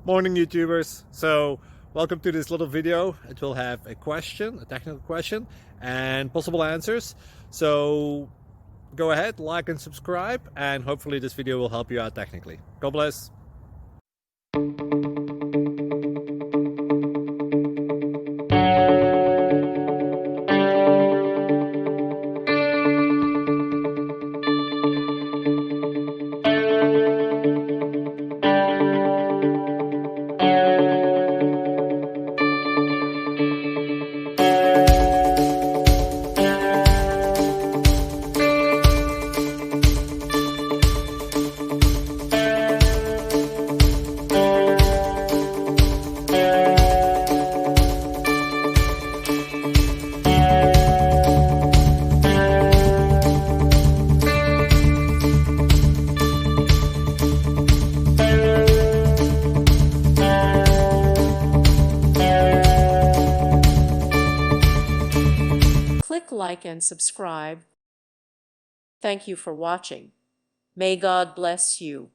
Morning YouTubers. So welcome to this little video. It will have a question, a technical question, and possible answers. So go ahead, like and subscribe, and hopefully this video will help you out technically. God bless. Click like and subscribe. Thank you for watching. May God bless you.